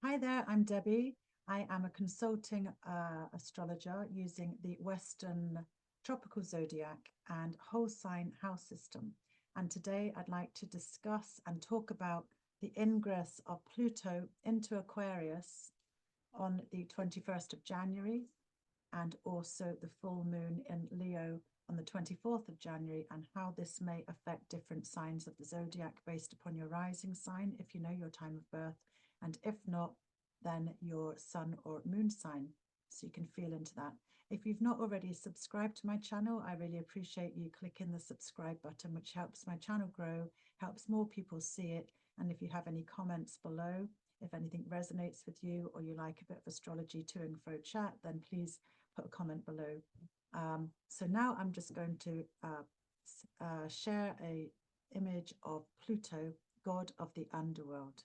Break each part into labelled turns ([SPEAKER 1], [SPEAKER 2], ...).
[SPEAKER 1] Hi there, I'm Debbie. I am a consulting astrologer using the Western tropical zodiac and whole sign house system. And today I'd like to discuss and talk about the ingress of Pluto into Aquarius on the 21st of January and also the full moon in Leo on the 24th of January, and how this may affect different signs of the zodiac based upon your rising sign, if you know your time of birth, and if not, then your sun or moon sign. So you can feel into that. If you've not already subscribed to my channel, I really appreciate you clicking the subscribe button, which helps my channel grow, helps more people see it. And if you have any comments below, if anything resonates with you or you like a bit of astrology to and fro chat, then please put a comment below. So now I'm just going to share a image of Pluto, god of the underworld.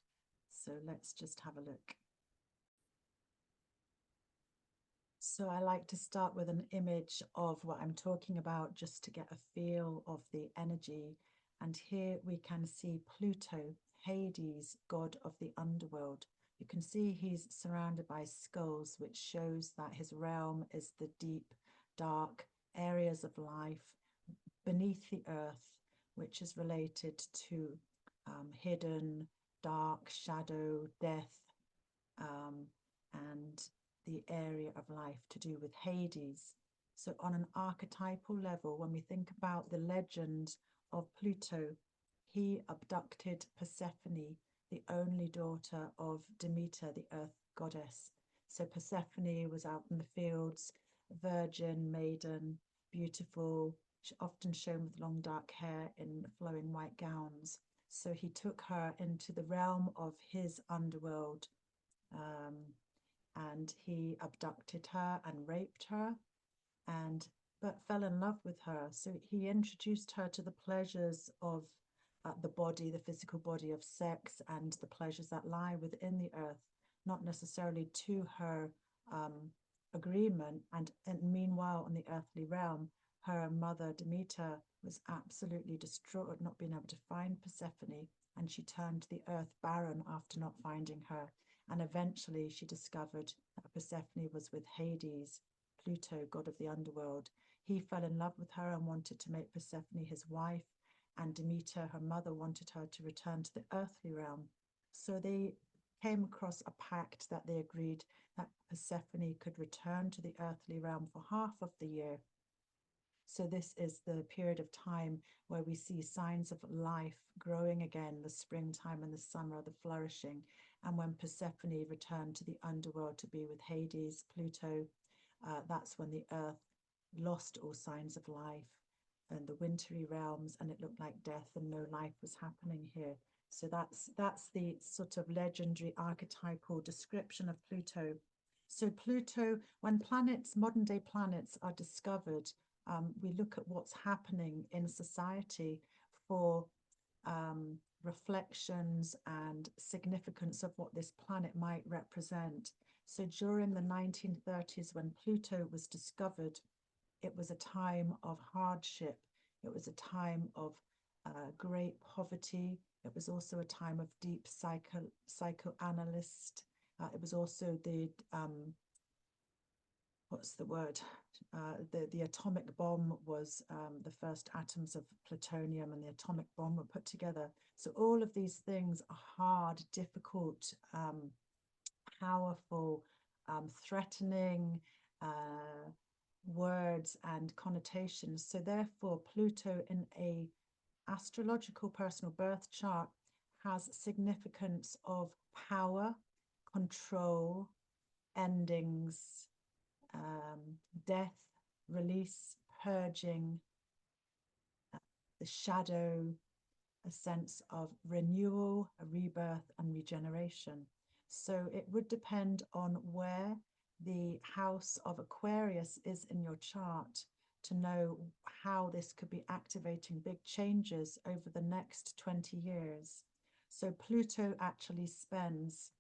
[SPEAKER 1] So let's just have a look. So I like to start with an image of what I'm talking about just to get a feel of the energy. And here we can see Pluto, Hades, god of the underworld. You can see he's surrounded by skulls, which shows that his realm is the deep, dark areas of life beneath the earth, which is related to hidden, dark, shadow, death, um, and the area of life to do with Hades. So, on an archetypal level, when we think about the legend of Pluto, he abducted Persephone, the only daughter of Demeter, the earth goddess. So, Persephone was out in the fields, virgin, maiden, beautiful, often shown with long dark hair in flowing white gowns. So, he took her into the realm of his underworld, um, and he abducted her and raped her, and but fell in love with her. So he introduced her to the pleasures of the body, the physical body, of sex, and the pleasures that lie within the earth, not necessarily to her um, agreement. And meanwhile, in the earthly realm, her mother Demeter was absolutely distraught, not being able to find Persephone, and she turned to the earth barren after not finding her. And eventually, she discovered that Persephone was with Hades, Pluto, god of the underworld. He fell in love with her and wanted to make Persephone his wife, and Demeter, her mother, wanted her to return to the earthly realm. So they came across a pact that they agreed that Persephone could return to the earthly realm for half of the year. So this is the period of time where we see signs of life growing again, the springtime and the summer, the flourishing. And when Persephone returned to the underworld to be with Hades, Pluto, that's when the earth lost all signs of life and the wintry realms, and it looked like death and no life was happening here. So that's the sort of legendary archetypal description of Pluto. So Pluto, when planets, modern day planets, are discovered, we look at what's happening in society for reflections and significance of what this planet might represent. So during the 1930s, when Pluto was discovered, it was a time of hardship. It was a time of great poverty. It was also a time of deep psychoanalyst. It was also the what's the word? The atomic bomb was the first atoms of plutonium, and the atomic bomb were put together. So all of these things are hard, difficult, powerful, threatening words and connotations. So therefore, Pluto in a astrological personal birth chart has significance of power, control, endings, death, release, purging, the shadow, a sense of renewal, a rebirth, and regeneration. So it would depend on where the house of Aquarius is in your chart to know how this could be activating big changes over the next 20 years. So Pluto actually spends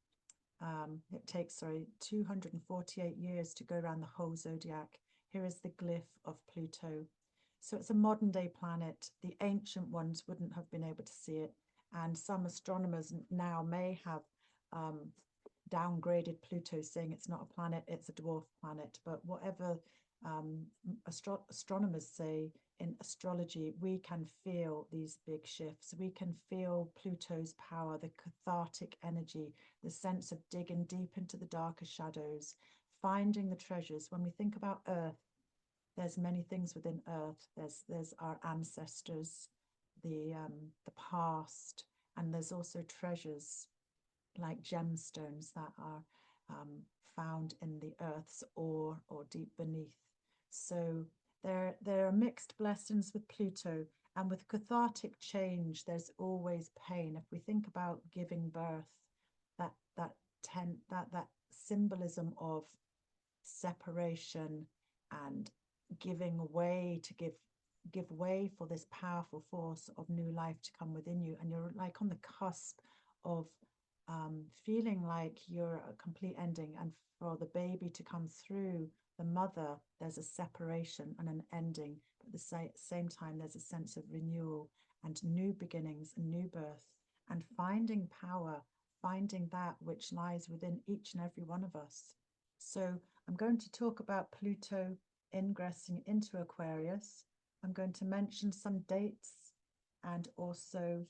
[SPEAKER 1] it takes, 248 years to go around the whole zodiac. Here is the glyph of Pluto. So it's a modern day planet. The ancient ones wouldn't have been able to see it. And some astronomers now may have downgraded Pluto, saying it's not a planet, it's a dwarf planet. But whatever astronomers say in astrology, we can feel these big shifts. We can feel Pluto's power, the cathartic energy, the sense of digging deep into the darker shadows, finding the treasures. When we think about Earth, there's many things within Earth. There's our ancestors, the past, and there's also treasures like gemstones that are found in the Earth's ore or deep beneath. So there are mixed blessings with Pluto, and with cathartic change, there's always pain. If we think about giving birth, that symbolism of separation and giving way to give way for this powerful force of new life to come within you, and you're like on the cusp of feeling like you're a complete ending, and for the baby to come through the mother, there's a separation and an ending, but at the same time there's a sense of renewal and new beginnings and new birth, and finding power, finding that which lies within each and every one of us. So I'm going to talk about Pluto ingressing into Aquarius. I'm going to mention some dates and also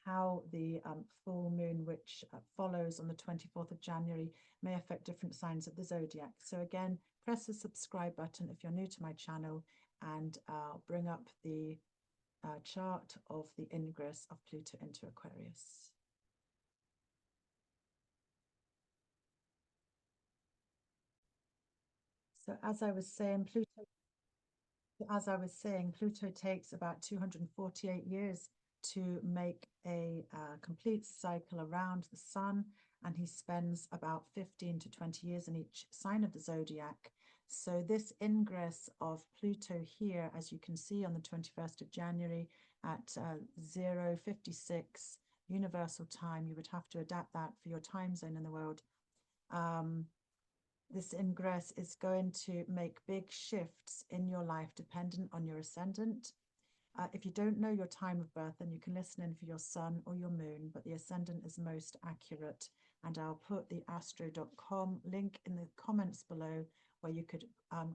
[SPEAKER 1] how the full moon, which follows on the 24th of January, may affect different signs of the zodiac. So again, press the subscribe button if you're new to my channel, and I'll bring up the chart of the ingress of Pluto into Aquarius. So as I was saying, Pluto takes about 248 years to make a complete cycle around the sun, and he spends about 15 to 20 years in each sign of the zodiac. So this ingress of Pluto here, as you can see on the 21st of January at 0:56 universal time, you would have to adapt that for your time zone in the world. This ingress is going to make big shifts in your life dependent on your ascendant. If you don't know your time of birth, then you can listen in for your sun or your moon, but the ascendant is most accurate. And I'll put the astro.com link in the comments below, where you could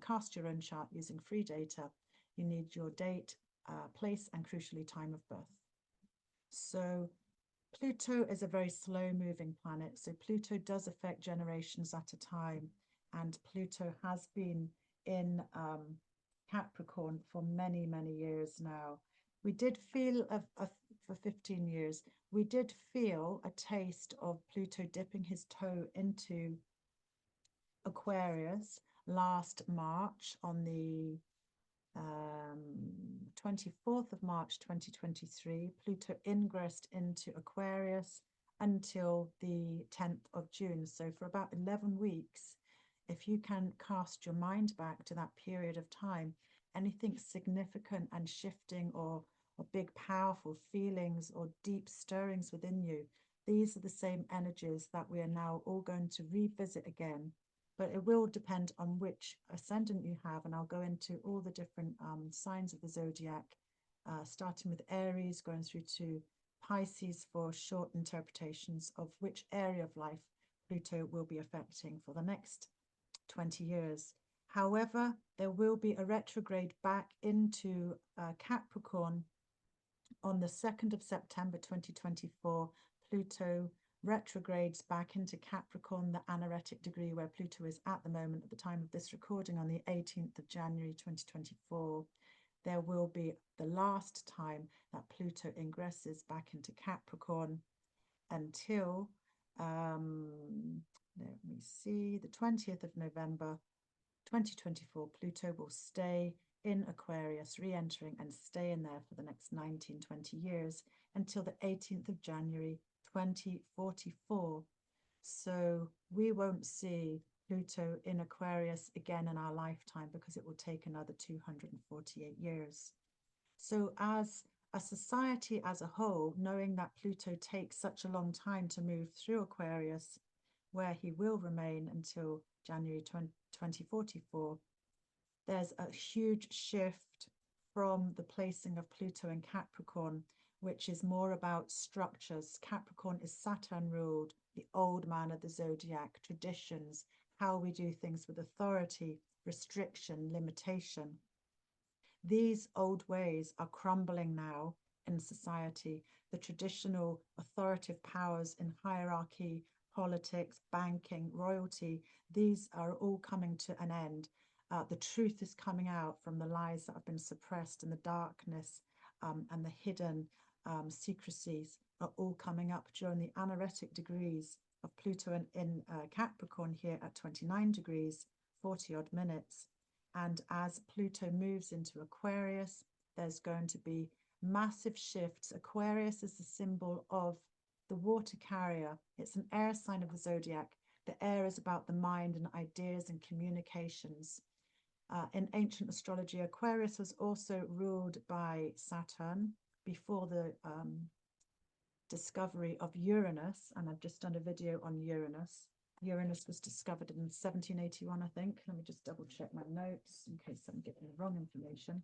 [SPEAKER 1] cast your own chart using free data. You need your date, place, and crucially time of birth. So Pluto is a very slow moving planet. So Pluto does affect generations at a time. And Pluto has been in Capricorn for many, many years now. We did feel, for 15 years, we did feel a taste of Pluto dipping his toe into Aquarius last March on the 24th of March 2023. Pluto ingressed into Aquarius until the 10th of June. So for about 11 weeks, if you can cast your mind back to that period of time, anything significant and shifting or big powerful feelings or deep stirrings within you, these are the same energies that we are now all going to revisit again. But it will depend on which ascendant you have, and I'll go into all the different signs of the zodiac, starting with Aries, going through to Pisces for short interpretations of which area of life Pluto will be affecting for the next 20 years. However, there will be a retrograde back into Capricorn on the 2nd of September 2024. Pluto retrogrades back into Capricorn, the anaretic degree where Pluto is at the moment at the time of this recording on the 18th of January 2024. There will be the last time that Pluto ingresses back into Capricorn until let me see, the 20th of November 2024. Pluto will stay in Aquarius, re-entering and stay in there for the next 19-20 years until the 18th of January 2044. So we won't see Pluto in Aquarius again in our lifetime, because it will take another 248 years. So as a society as a whole, knowing that Pluto takes such a long time to move through Aquarius, where he will remain until January 2044, there's a huge shift from the placing of Pluto in Capricorn, which is more about structures. Capricorn is Saturn ruled, the old man of the zodiac, traditions, how we do things with authority, restriction, limitation. These old ways are crumbling now in society. The traditional authoritative powers in hierarchy, politics, banking, royalty, these are all coming to an end. The truth is coming out from the lies that have been suppressed, and the darkness and the hidden secrecies are all coming up during the anaretic degrees of Pluto in Capricorn here at 29 degrees, 40 odd minutes. And as Pluto moves into Aquarius, there's going to be massive shifts. Aquarius is the symbol of the water carrier. It's an air sign of the zodiac. The air is about the mind and ideas and communications. In ancient astrology, Aquarius was also ruled by Saturn before the discovery of Uranus. And I've just done a video on Uranus. Uranus was discovered in 1781, I think. Let me just double check my notes in case I'm giving the wrong information.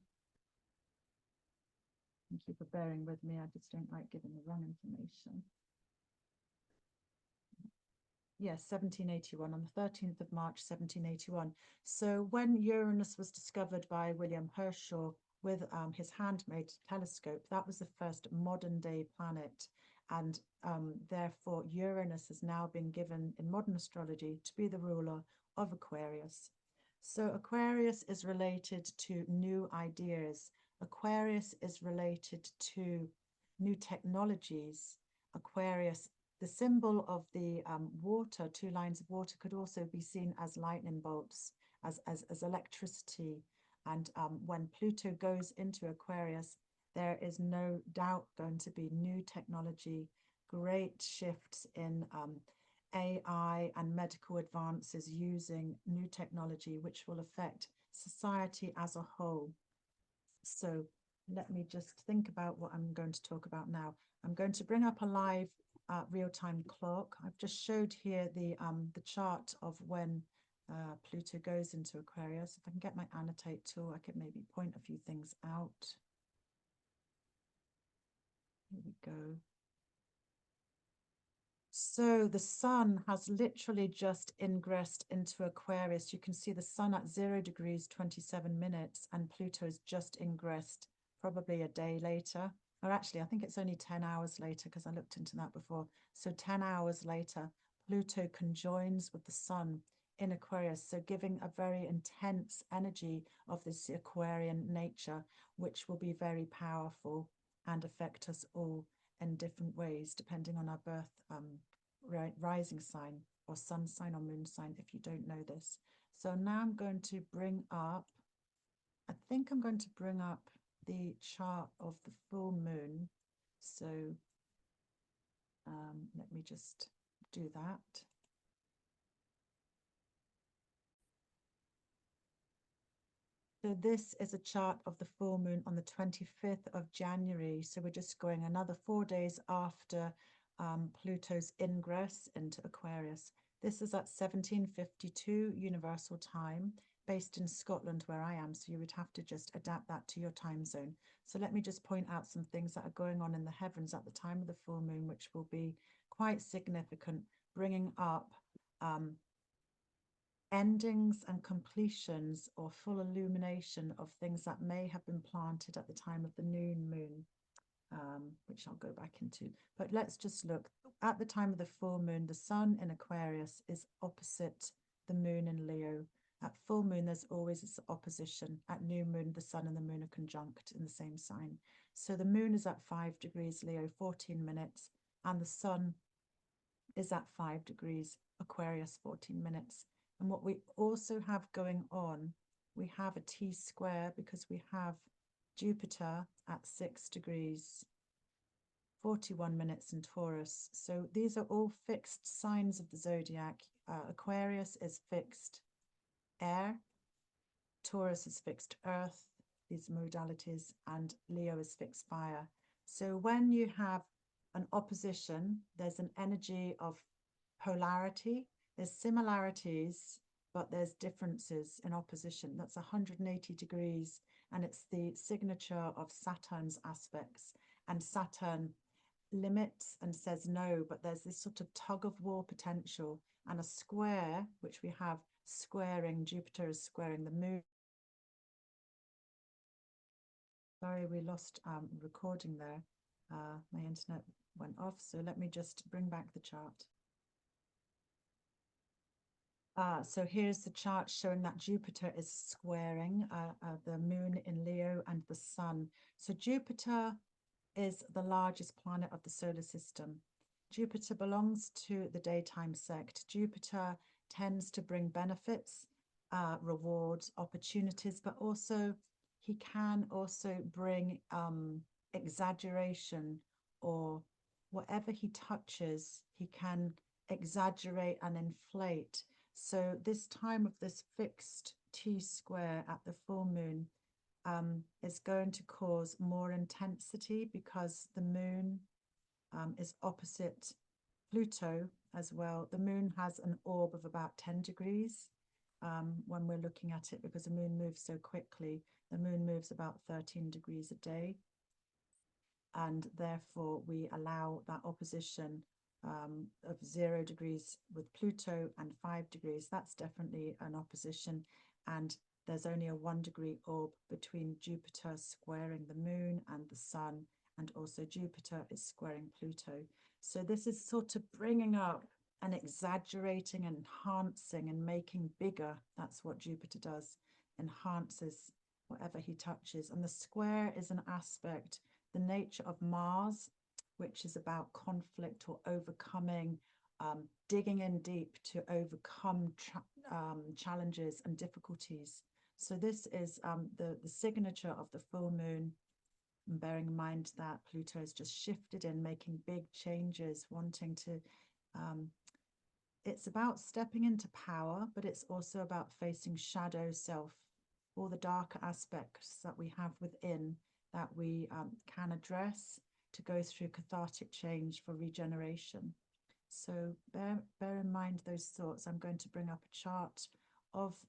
[SPEAKER 1] Thank you for bearing with me. I just don't like giving the wrong information. Yes, 1781, on the 13th of March, 1781. So when Uranus was discovered by William Herschel with his handmade telescope, that was the first modern day planet. And therefore, Uranus has now been given in modern astrology to be the ruler of Aquarius. So Aquarius is related to new ideas. Aquarius is related to new technologies. Aquarius, the symbol of the water, two lines of water, could also be seen as lightning bolts, as electricity. And when Pluto goes into Aquarius, there is no doubt going to be new technology, great shifts in AI and medical advances using new technology, which will affect society as a whole. So let me just think about what I'm going to talk about now. I'm going to bring up a live real-time clock. I've just showed here the chart of when Pluto goes into Aquarius. If I can get my annotate tool, I could maybe point a few things out. Here we go. So the sun has literally just ingressed into Aquarius. You can see the sun at 0 degrees 27 minutes, and Pluto is just ingressed probably a day later. Or actually, I think it's only 10 hours later because I looked into that before. So 10 hours later, Pluto conjoins with the sun in Aquarius, so giving a very intense energy of this Aquarian nature, which will be very powerful and affect us all in different ways, depending on our birth rising sign or sun sign or moon sign, if you don't know this. So now I'm going to bring up, I think I'm going to bring up the chart of the full moon. So let me just do that. So this is a chart of the full moon on the 25th of January. So we're just going another 4 days after Pluto's ingress into Aquarius. This is at 1752 Universal Time, based in Scotland where I am. So you would have to just adapt that to your time zone. So let me just point out some things that are going on in the heavens at the time of the full moon, which will be quite significant, bringing up endings and completions or full illumination of things that may have been planted at the time of the new moon, which I'll go back into. But let's just look. At the time of the full moon, the sun in Aquarius is opposite the moon in Leo. At full moon, there's always this opposition. At new moon, the sun and the moon are conjunct in the same sign. So the moon is at 5 degrees Leo, 14 minutes, and the sun is at 5 degrees Aquarius, 14 minutes. And what we also have going on, we have a T-square because we have Jupiter at 6 degrees, 41 minutes in Taurus. So these are all fixed signs of the zodiac. Aquarius is fixed air, Taurus is fixed earth, these modalities, and Leo is fixed fire. So when you have an opposition, there's an energy of polarity. There's similarities, but there's differences in opposition. That's 180 degrees, and it's the signature of Saturn's aspects. and Saturn limits and says no, but there's this sort of tug of war potential, and a square, which we have squaring, Jupiter is squaring the moon. Sorry, we lost recording there. My internet went off, so let me just bring back the chart. So here's the chart showing that Jupiter is squaring the moon in Leo and the sun. So Jupiter is the largest planet of the solar system. Jupiter belongs to the daytime sect. Jupiter tends to bring benefits, rewards, opportunities, but also he can also bring exaggeration, or whatever he touches, he can exaggerate and inflate. So this time of this fixed T-square at the full moon is going to cause more intensity, because the moon is opposite Pluto as well. The moon has an orb of about 10 degrees when we're looking at it, because the moon moves so quickly. The moon moves about 13 degrees a day, and therefore we allow that opposition of 0 degrees with Pluto and 5 degrees. That's definitely an opposition, and there's only a 1 degree orb between Jupiter squaring the moon and the sun, and also Jupiter is squaring Pluto. So this is sort of bringing up and exaggerating and enhancing and making bigger. That's what Jupiter does, enhances whatever he touches. And the square is an aspect, the nature of Mars, which is about conflict or overcoming, digging in deep to overcome challenges and difficulties. So this is the signature of the full moon, and bearing in mind that Pluto has just shifted in, making big changes, wanting to, it's about stepping into power, but it's also about facing shadow self, all the darker aspects that we have within that we can address to go through cathartic change for regeneration. So bear in mind those thoughts. I'm going to bring up a chart of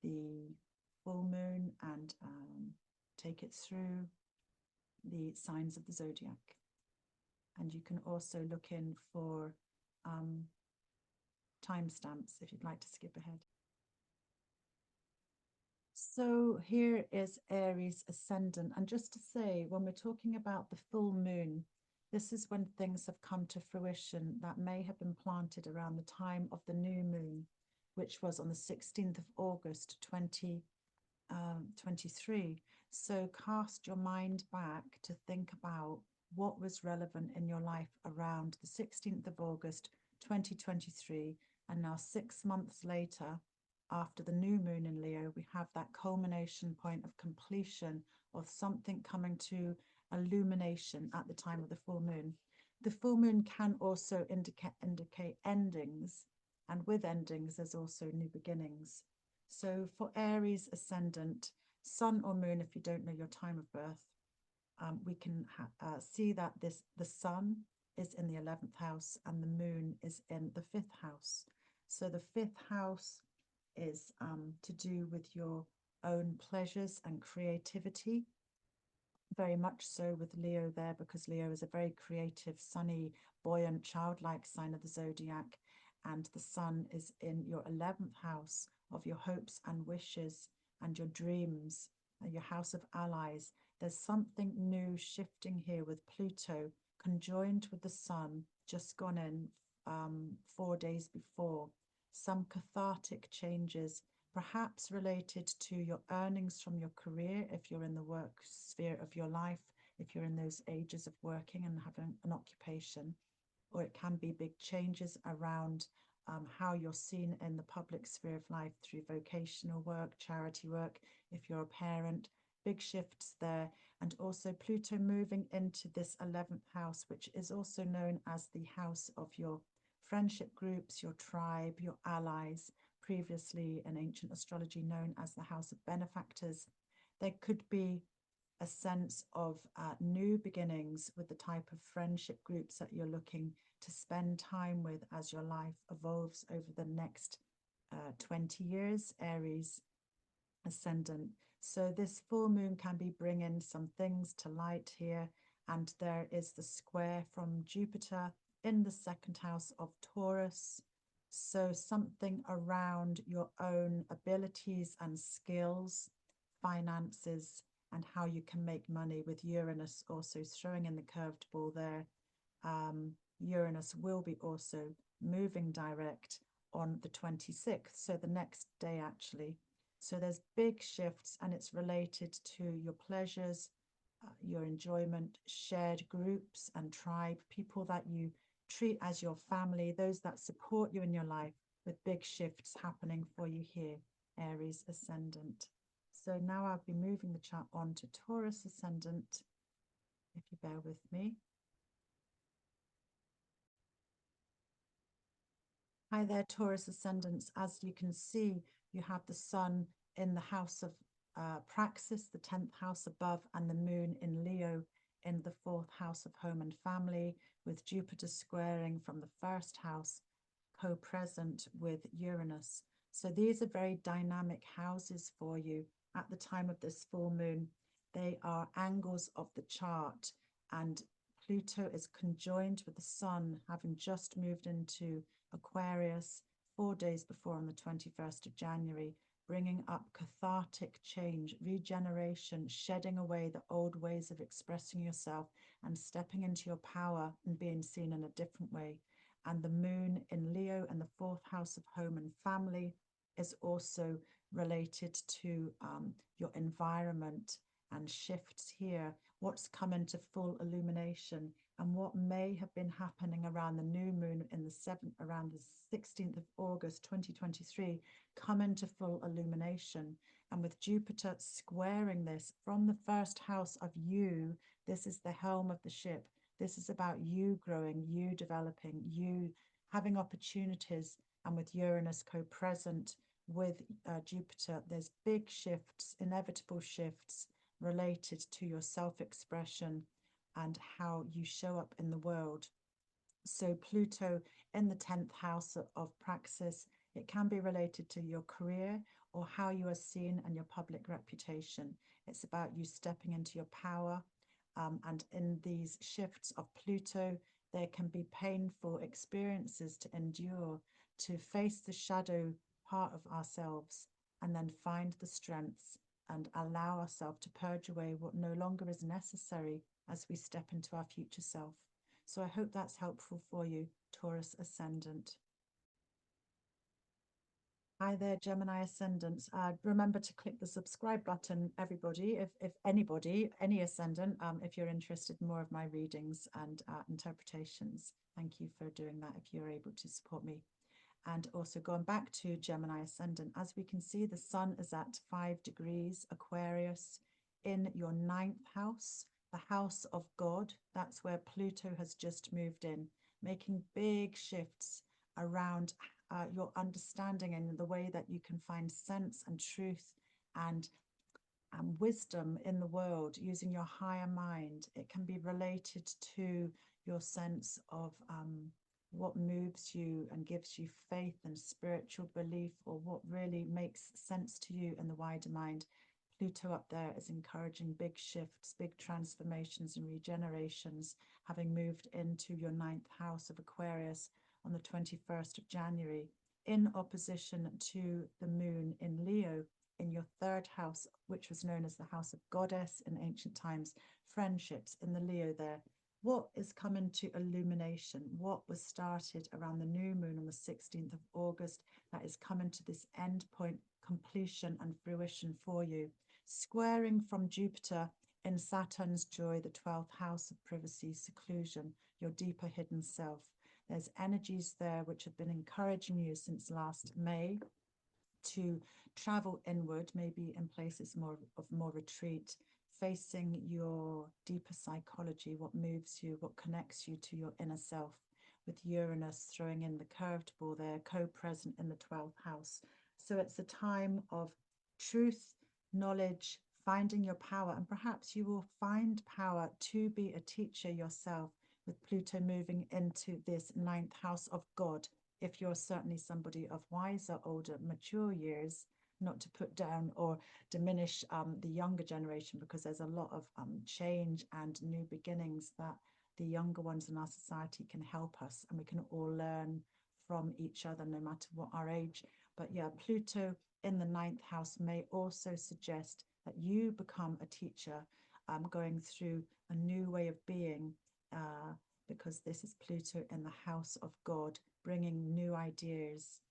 [SPEAKER 1] the full moon and take it through the signs of the zodiac. And you can also look in for timestamps if you'd like to skip ahead. So here is Aries ascendant. And just to say, when we're talking about the full moon, this is when things have come to fruition that may have been planted around the time of the new moon, which was on the 16th of August, 2023. So cast your mind back to think about what was relevant in your life around the 16th of August, 2023. And now 6 months later, after the new moon in Leo, we have that culmination point of completion of something coming to illumination at the time of the full moon. The full moon can also indicate endings, and with endings, there's also new beginnings. So for Aries ascendant, sun or moon, if you don't know your time of birth, we can see that the sun is in the 11th house and the moon is in the 5th house. So the 5th house is to do with your own pleasures and creativity, very much so with Leo there, because Leo is a very creative, sunny, buoyant, childlike sign of the zodiac, and the sun is in your 11th house of your hopes and wishes and your dreams, your house of allies. There's something new shifting here with Pluto conjoined with the sun, just gone in 4 days before. Some cathartic changes, perhaps related to your earnings from your career, if you're in the work sphere of your life, if you're in those ages of working and having an occupation, or it can be big changes around how you're seen in the public sphere of life through vocational work, charity work, if you're a parent, big shifts there. And also Pluto moving into this 11th house, which is also known as the house of your friendship groups, your tribe, your allies, previously in ancient astrology known as the house of benefactors. There could be a sense of new beginnings with the type of friendship groups that you're looking to spend time with as your life evolves over the next 20 years, Aries ascendant. So this full moon can be bringing some things to light here. And there is the square from Jupiter in the second house of Taurus. So something around your own abilities and skills, finances, and how you can make money, with Uranus also throwing in the curved ball there. Uranus will be also moving direct on the 26th, so the next day actually. So there's big shifts, and it's related to your pleasures, your enjoyment, shared groups and tribe, people that you treat as your family, those that support you in your life, with big shifts happening for you here, Aries ascendant. So now I'll be moving the chart on to Taurus ascendant, if you bear with me. Hi there, Taurus ascendants. As you can see, you have the sun in the house of Praxis, the 10th house above, and the moon in Leo in the 4th house of home and family, with Jupiter squaring from the 1st house, co-present with Uranus. So these are very dynamic houses for you at the time of this full moon. They are angles of the chart, and Pluto is conjoined with the sun, having just moved into Aquarius 4 days before, on the 21st of January, bringing up cathartic change, regeneration, shedding away the old ways of expressing yourself and stepping into your power and being seen in a different way. And the moon in Leo and the 4th house of home and family is also related to your environment and shifts here, what's come into full illumination, and what may have been happening around the new moon in the 7th, around the 16th of August 2023, come into full illumination. And with Jupiter squaring this from the 1st house of you, this is the helm of the ship. This is about you growing, you developing, you having opportunities. And with Uranus co-present with Jupiter, there's big shifts, inevitable shifts related to your self-expression and how you show up in the world. So Pluto in the 10th house of Praxis, it can be related to your career or how you are seen and your public reputation. It's about you stepping into your power. And in these shifts of Pluto, there can be painful experiences to endure, to face the shadow part of ourselves, and then find the strengths and allow ourselves to purge away what no longer is necessary as we step into our future self. So I hope that's helpful for you, Taurus ascendant. Hi there, Gemini ascendants. Remember to click the subscribe button, everybody, if anybody, any ascendant, if you're interested in more of my readings and interpretations. Thank you for doing that if you're able to support me. And also going back to Gemini ascendant, as we can see, the sun is at 5 degrees Aquarius in your 9th house, the house of God. That's where Pluto has just moved in, making big shifts around your understanding and the way that you can find sense and truth and wisdom in the world using your higher mind. It can be related to your sense of what moves you and gives you faith and spiritual belief, or what really makes sense to you in the wider mind. Pluto up there is encouraging big shifts, big transformations and regenerations, having moved into your 9th house of Aquarius on the 21st of January, in opposition to the moon in Leo in your 3rd house, which was known as the house of goddess in ancient times, friendships in the Leo there. What is coming to illumination? What was started around the new moon on the 16th of August that is coming to this end point, completion and fruition for you. Squaring from Jupiter in Saturn's joy, the 12th house of privacy, seclusion, your deeper hidden self. There's energies there which have been encouraging you since last May to travel inward, maybe in places of more retreat, facing your deeper psychology, what moves you, what connects you to your inner self, with Uranus throwing in the curved ball there, co-present in the 12th house. So it's a time of truth, knowledge, finding your power, and perhaps you will find power to be a teacher yourself, with Pluto moving into this 9th house of God. If you're certainly somebody of wiser, older, mature years, not to put down or diminish the younger generation, because there's a lot of change and new beginnings that the younger ones in our society can help us, and we can all learn from each other no matter what our age. But yeah, Pluto in the ninth house may also suggest that you become a teacher, going through a new way of being, because this is Pluto in the house of God, bringing new ideas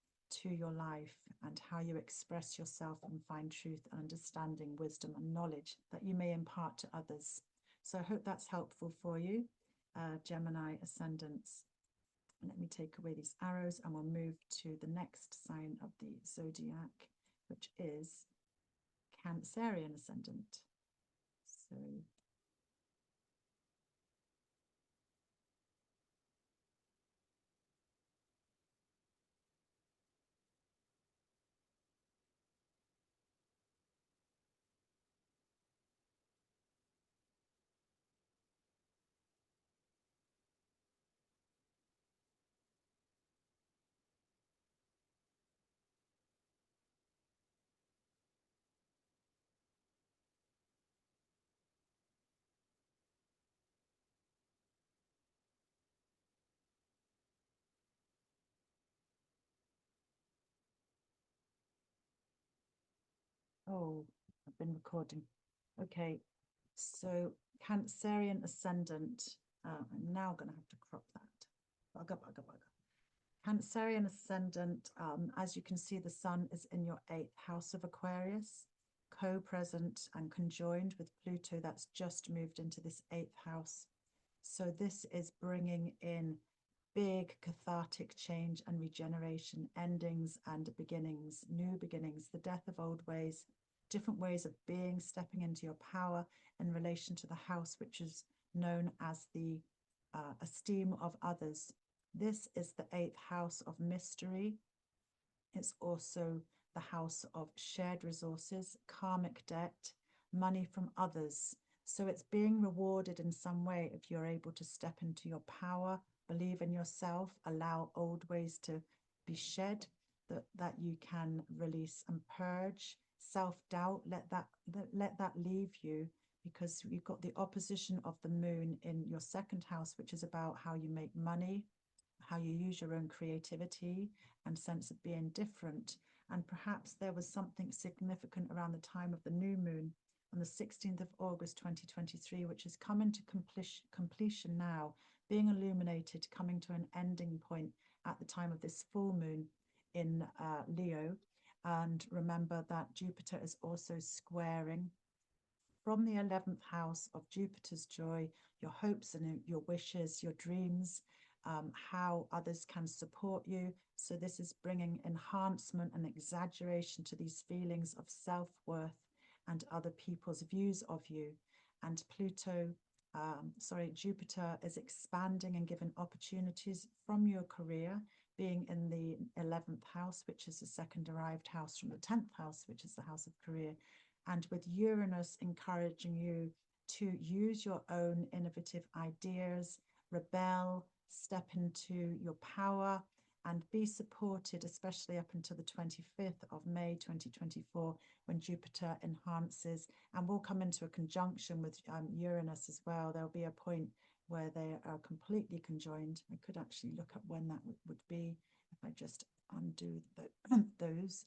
[SPEAKER 1] to your life and how you express yourself and find truth and understanding, wisdom and knowledge that you may impart to others. So I hope that's helpful for you, Gemini ascendants. Let me take away these arrows and we'll move to the next sign of the zodiac, which is Cancerian ascendant. So oh, I've been recording. Okay, so Cancerian ascendant. I'm now going to have to crop that. Bugger, bugger, bugger. Cancerian ascendant, as you can see, the sun is in your 8th house of Aquarius, co-present and conjoined with Pluto that's just moved into this 8th house. So this is bringing in big cathartic change and regeneration, endings and beginnings, new beginnings, the death of old ways, different ways of being, stepping into your power in relation to the house, which is known as the esteem of others. This is the 8th house of mystery. It's also the house of shared resources, karmic debt, money from others. So it's being rewarded in some way if you're able to step into your power, believe in yourself, allow old ways to be shed, that you can release and purge. Self-doubt, let that leave you, because you've got the opposition of the moon in your 2nd house, which is about how you make money, how you use your own creativity and sense of being different. And perhaps there was something significant around the time of the new moon on the 16th of August 2023, which has come into completion now, being illuminated, coming to an ending point at the time of this full moon in Leo. And remember that Jupiter is also squaring from the 11th house of Jupiter's joy, your hopes and your wishes, your dreams, how others can support you. So this is bringing enhancement and exaggeration to these feelings of self-worth and other people's views of you. And Jupiter is expanding and giving opportunities from your career, being in the 11th house, which is the second derived house from the 10th house, which is the house of career. And with Uranus encouraging you to use your own innovative ideas, rebel, step into your power, and be supported, especially up until the 25th of May 2024, when Jupiter enhances and will come into a conjunction with Uranus as well. There'll be a point where they are completely conjoined. I could actually look up when that would be if I just undo those.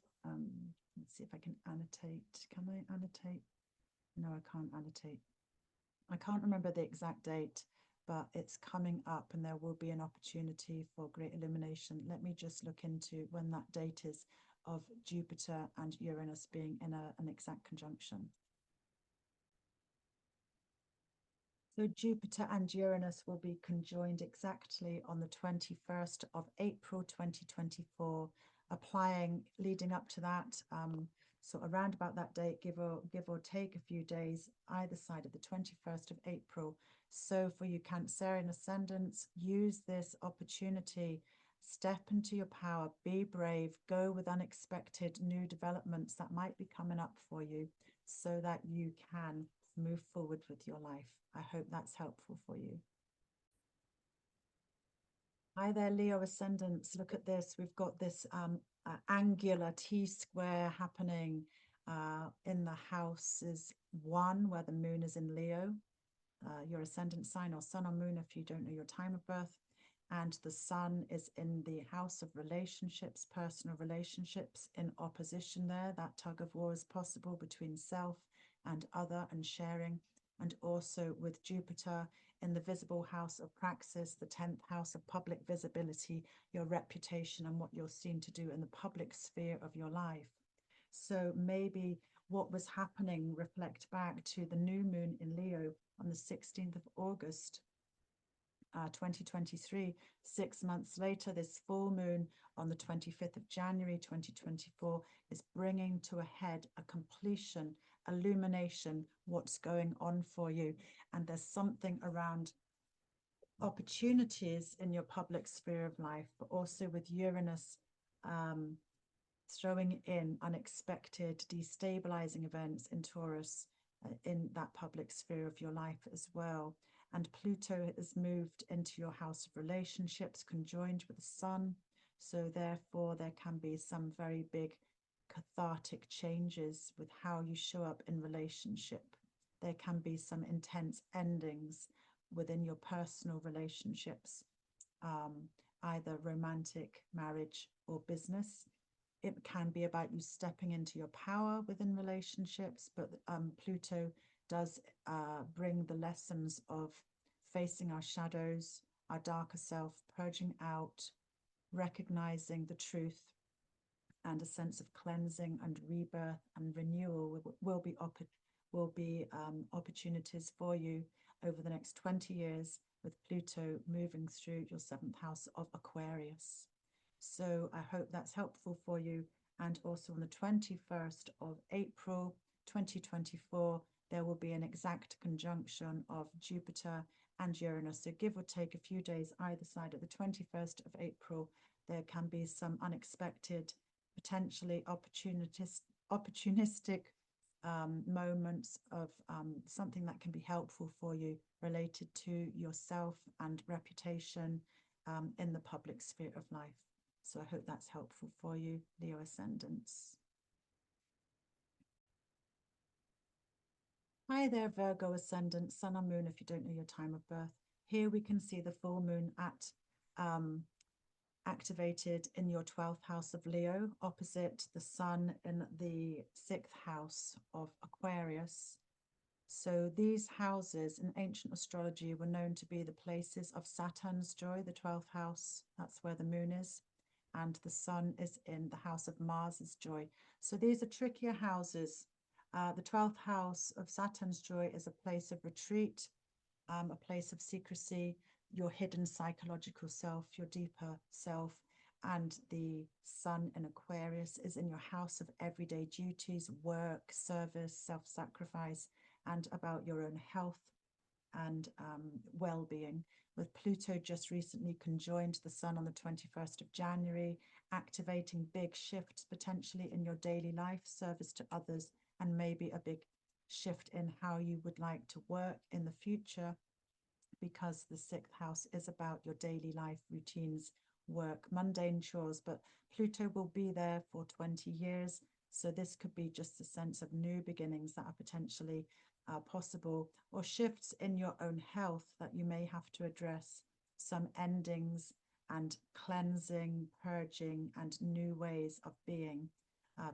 [SPEAKER 1] Let's see if I can annotate. Can I annotate? No, I can't annotate. I can't remember the exact date, but it's coming up and there will be an opportunity for great illumination. Let me just look into when that date is of Jupiter and Uranus being in an exact conjunction. So Jupiter and Uranus will be conjoined exactly on the 21st of April 2024, applying leading up to that. So around about that date, give or take a few days, either side of the 21st of April. So for you Cancerian ascendants, use this opportunity, step into your power, be brave, go with unexpected new developments that might be coming up for you so that you can move forward with your life. I hope that's helpful for you. Hi there, Leo ascendants. Look at this. We've got this angular T-square happening in the house is 1, where the moon is in Leo, your ascendant sign, or sun or moon if you don't know your time of birth. And the sun is in the house of relationships, personal relationships, in opposition there. That tug of war is possible between self and other and sharing. And also with Jupiter in the visible house of praxis, the 10th house of public visibility, your reputation and what you're seen to do in the public sphere of your life. So maybe what was happening reflect back to the new moon in Leo on the 16th of August, 2023. 6 months later, this full moon on the 25th of January 2024 is bringing to a head, a completion, illumination, what's going on for you. And there's something around opportunities in your public sphere of life, but also with Uranus throwing in unexpected destabilizing events in Taurus in that public sphere of your life as well. And Pluto has moved into your house of relationships, conjoined with the sun. So therefore, there can be some very big cathartic changes with how you show up in relationship. There can be some intense endings within your personal relationships, either romantic, marriage, or business. It can be about you stepping into your power within relationships, but Pluto does bring the lessons of facing our shadows, our darker self, purging out, recognizing the truth, and a sense of cleansing and rebirth and renewal will be opportunities for you over the next 20 years, with Pluto moving through your 7th house of Aquarius. So I hope that's helpful for you. And also on the 21st of April 2024, there will be an exact conjunction of Jupiter and Uranus. So give or take a few days either side of the 21st of April, there can be some unexpected, potentially opportunistic moments of something that can be helpful for you related to yourself and reputation in the public sphere of life. So I hope that's helpful for you, Leo ascendants. Hi there, Virgo ascendant, sun or moon if you don't know your time of birth. Here we can see the full moon at activated in your 12th house of Leo, opposite the sun in the 6th house of Aquarius. So these houses in ancient astrology were known to be the places of Saturn's joy, the 12th house. That's where the moon is. And the sun is in the house of Mars's joy. So these are trickier houses. The 12th house of Saturn's joy is a place of retreat, a place of secrecy, your hidden psychological self, your deeper self. And the sun in Aquarius is in your house of everyday duties, work, service, self-sacrifice, and about your own health and well-being, with Pluto just recently conjoined the sun on the 21st of January, activating big shifts potentially in your daily life, service to others, and maybe a big shift in how you would like to work in the future, because the 6th house is about your daily life routines, work, mundane chores. But Pluto will be there for 20 years. So this could be just a sense of new beginnings that are potentially possible, or shifts in your own health that you may have to address, some endings and cleansing, purging, and new ways of being,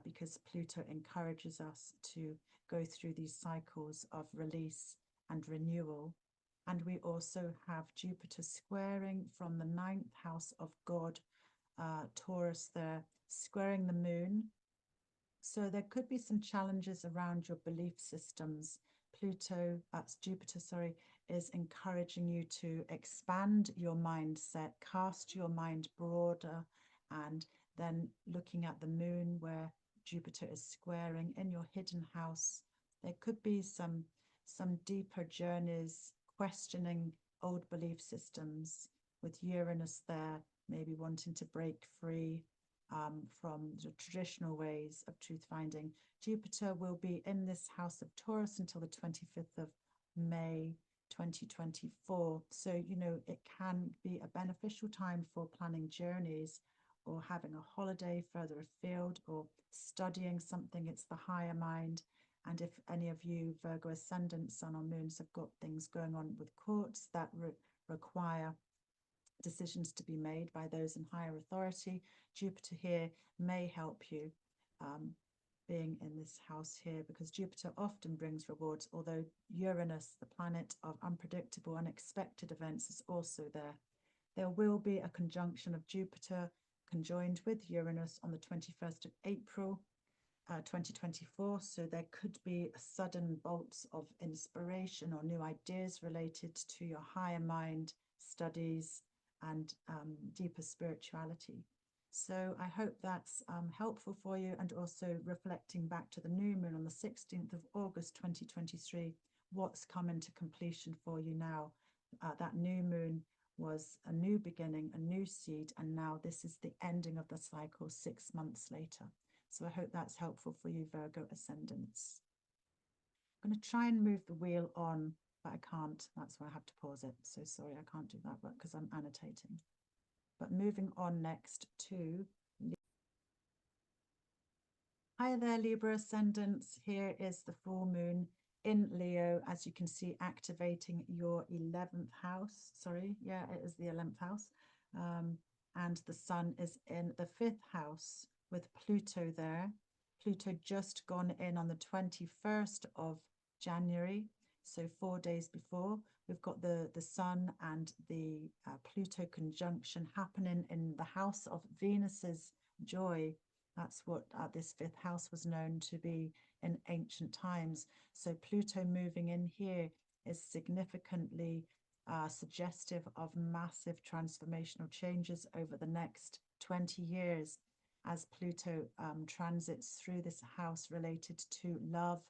[SPEAKER 1] because Pluto encourages us to go through these cycles of release and renewal. And we also have Jupiter squaring from the 9th house of God, Taurus there, squaring the moon. So there could be some challenges around your belief systems. Jupiter, is encouraging you to expand your mindset, cast your mind broader, and then looking at the moon where Jupiter is squaring in your hidden house. There could be some deeper journeys, questioning old belief systems, with Uranus there, maybe wanting to break free from the traditional ways of truth finding. Jupiter will be in this house of Taurus until the 25th of May 2024. So, it can be a beneficial time for planning journeys or having a holiday further afield, or studying something. It's the higher mind. And if any of you Virgo ascendant, sun or moons have got things going on with courts that require decisions to be made by those in higher authority, Jupiter here may help you being in this house here, because Jupiter often brings rewards, although Uranus, the planet of unpredictable, unexpected events, is also there. There will be a conjunction of Jupiter conjoined with Uranus on the 21st of April, 2024. So there could be sudden bolts of inspiration or new ideas related to your higher mind, studies, and deeper spirituality. So I hope that's helpful for you, and also reflecting back to the new moon on the 16th of August 2023, what's come into completion for you now. That new moon was a new beginning, a new seed, and now this is the ending of the cycle 6 months later. So I hope that's helpful for you, Virgo ascendants. I'm going to try and move the wheel on, but I can't. That's why I have to pause it. So sorry, I can't do that because I'm annotating. But moving on next to... Hi there, Libra ascendants. Here is the full moon in Leo, as you can see, activating your 11th house. Sorry, yeah, it is the 11th house. And the sun is in the 5th house with Pluto there. Pluto just gone in on the 21st of January, so 4 days before. We've got the sun and the Pluto conjunction happening in the house of Venus's joy. That's what this 5th house was known to be in ancient times. So Pluto moving in here is significantly suggestive of massive transformational changes over the next 20 years as Pluto transits through this house related to love,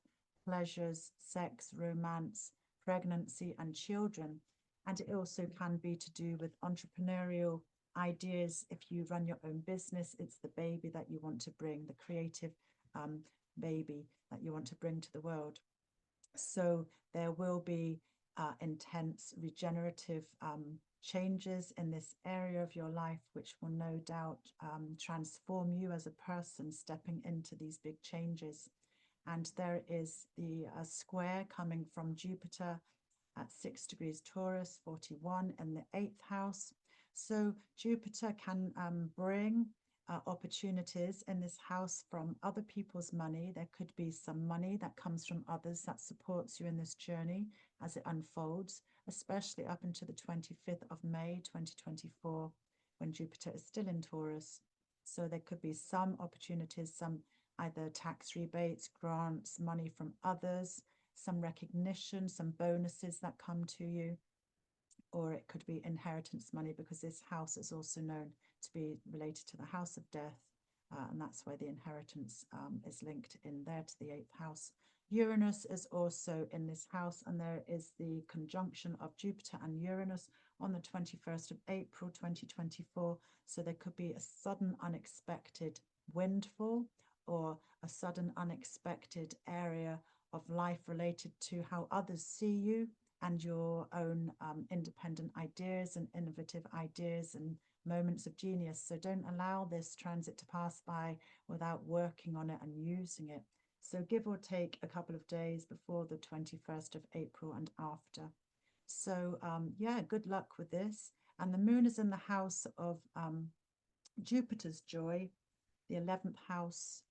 [SPEAKER 1] pleasures, sex, romance, pregnancy, and children. And it also can be to do with entrepreneurial ideas. If you run your own business, it's the baby that you want to bring, the creative baby that you want to bring to the world. So there will be intense regenerative changes in this area of your life, which will no doubt transform you as a person stepping into these big changes. And there is the square coming from Jupiter at 6 degrees Taurus, 41 in the 8th house. So Jupiter can bring opportunities in this house from other people's money. There could be some money that comes from others that supports you in this journey as it unfolds, especially up until the 25th of May 2024, when Jupiter is still in Taurus. So there could be some opportunities, some either tax rebates, grants, money from others, some recognition, some bonuses that come to you, or it could be inheritance money, because this house is also known to be related to the house of death, and that's why the inheritance is linked in there to the 8th house. Uranus is also in this house, and there is the conjunction of Jupiter and Uranus on the 21st of April 2024. So there could be a sudden unexpected windfall, or a sudden unexpected area of life related to how others see you and your own independent ideas and innovative ideas and moments of genius. So don't allow this transit to pass by without working on it and using it. So give or take a couple of days before the 21st of April and after. So yeah, good luck with this. And the moon is in the house of Jupiter's joy, the 11th house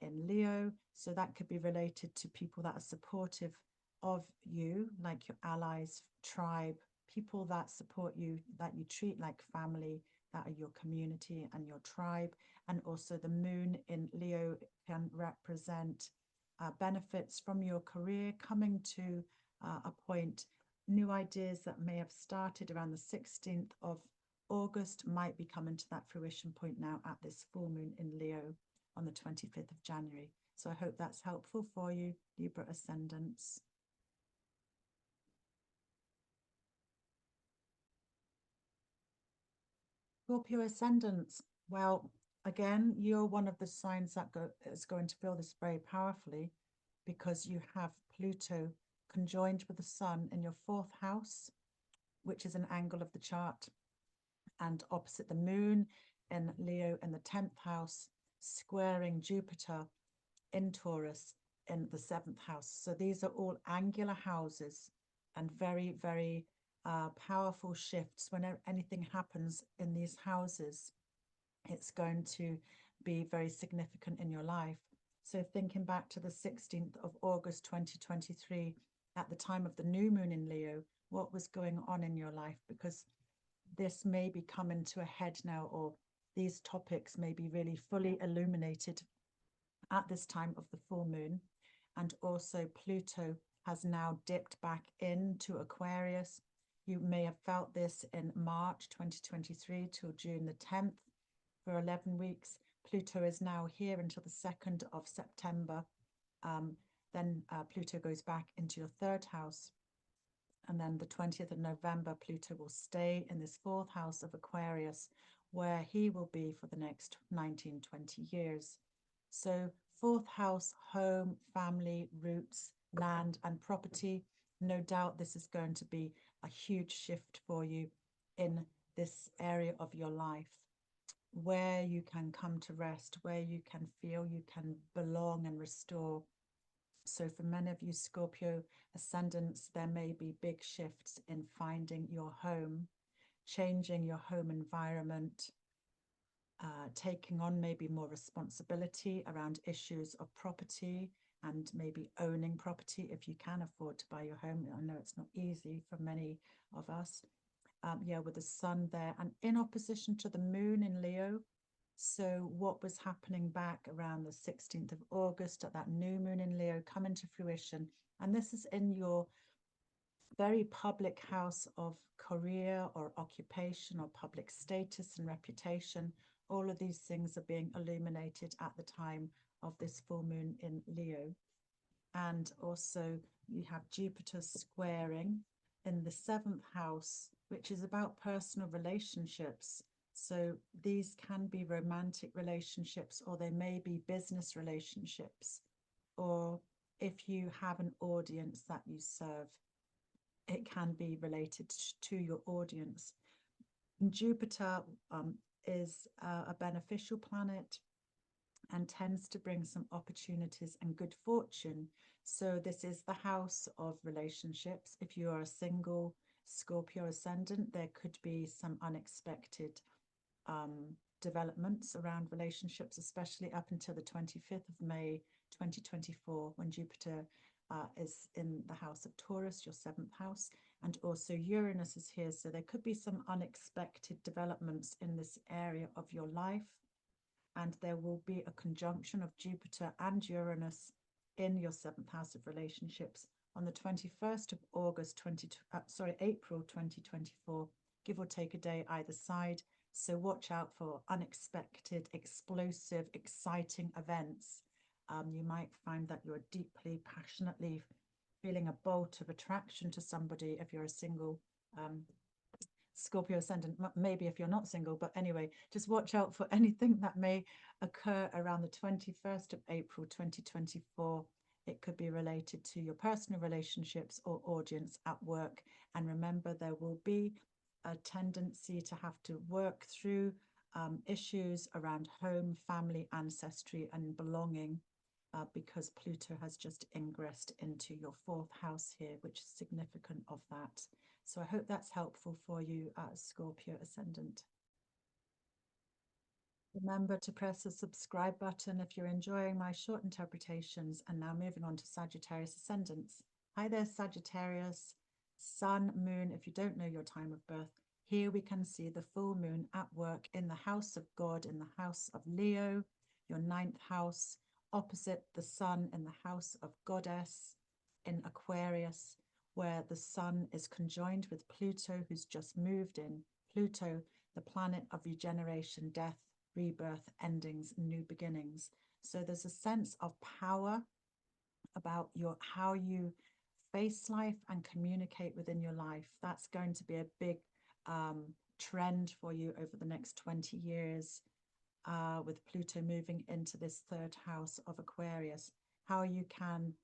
[SPEAKER 1] in Leo. So that could be related to people that are supportive of you, like your allies, tribe, people that support you, that you treat like family, that are your community and your tribe. And also the moon in Leo can represent benefits from your career coming to a point. New ideas that may have started around the 16th of August might be coming to that fruition point now at this full moon in Leo on the 25th of January. So I hope that's helpful for you, Libra ascendants. Scorpio ascendants. Well, again, you're one of the signs that is going to feel this very powerfully, because you have Pluto conjoined with the sun in your 4th house, which is an angle of the chart, and opposite the moon in Leo in the 10th house, squaring Jupiter in Taurus in the 7th house. So these are all angular houses and very, very powerful shifts. Whenever anything happens in these houses, it's going to be very significant in your life. So thinking back to the 16th of August 2023, at the time of the new moon in Leo, what was going on in your life? Because this may be coming to a head now, or these topics may be really fully illuminated at this time of the full moon. And also Pluto has now dipped back into Aquarius. You may have felt this in March 2023 till June the 10th for 11 weeks. Pluto is now here until the 2nd of September. Then Pluto goes back into your 3rd house. And then the 20th of November, Pluto will stay in this 4th house of Aquarius, where he will be for the next 19, 20 years. So 4th house, home, family, roots, land and property. No doubt this is going to be a huge shift for you in this area of your life, where you can come to rest, where you can feel you can belong and restore. So for many of you Scorpio ascendants, there may be big shifts in finding your home, changing your home environment, taking on maybe more responsibility around issues of property and maybe owning property if you can afford to buy your home. I know it's not easy for many of us. Yeah, with the sun there and in opposition to the moon in Leo. So what was happening back around the 16th of August at that new moon in Leo come into fruition. And this is in your very public house of career or occupation or public status and reputation. All of these things are being illuminated at the time of this full moon in Leo. And also you have Jupiter squaring in the 7th house, which is about personal relationships. So these can be romantic relationships, or they may be business relationships, or if you have an audience that you serve, it can be related to your audience. Jupiter is a beneficial planet and tends to bring some opportunities and good fortune. So this is the house of relationships. If you are a single Scorpio ascendant, there could be some unexpected developments around relationships, especially up until the 25th of May 2024, when Jupiter is in the house of Taurus, your 7th house, and also Uranus is here. So there could be some unexpected developments in this area of your life. And there will be a conjunction of Jupiter and Uranus in your 7th house of relationships on the 21st of April 2024, give or take a day either side. So watch out for unexpected, explosive, exciting events. You might find that you're deeply, passionately feeling a bolt of attraction to somebody if you're a single Scorpio ascendant, maybe if you're not single, but anyway, just watch out for anything that may occur around the 21st of April 2024. It could be related to your personal relationships or audience at work. And remember, there will be a tendency to have to work through issues around home, family, ancestry, and belonging, because Pluto has just ingressed into your 4th house here, which is significant of that. So I hope that's helpful for you, Scorpio ascendant. Remember to press the subscribe button if you're enjoying my short interpretations. And now moving on to Sagittarius ascendants. Hi there, Sagittarius. Sun, moon, if you don't know your time of birth, here we can see the full moon at work in the house of God, in the house of Leo, your 9th house, opposite the sun in the house of Goddess in Aquarius, where the sun is conjoined with Pluto, who's just moved in. Pluto, the planet of regeneration, death, rebirth, endings, new beginnings. So there's a sense of power about how you face life and communicate within your life. That's going to be a big trend for you over the next 20 years, with Pluto moving into this 3rd house of Aquarius. How you can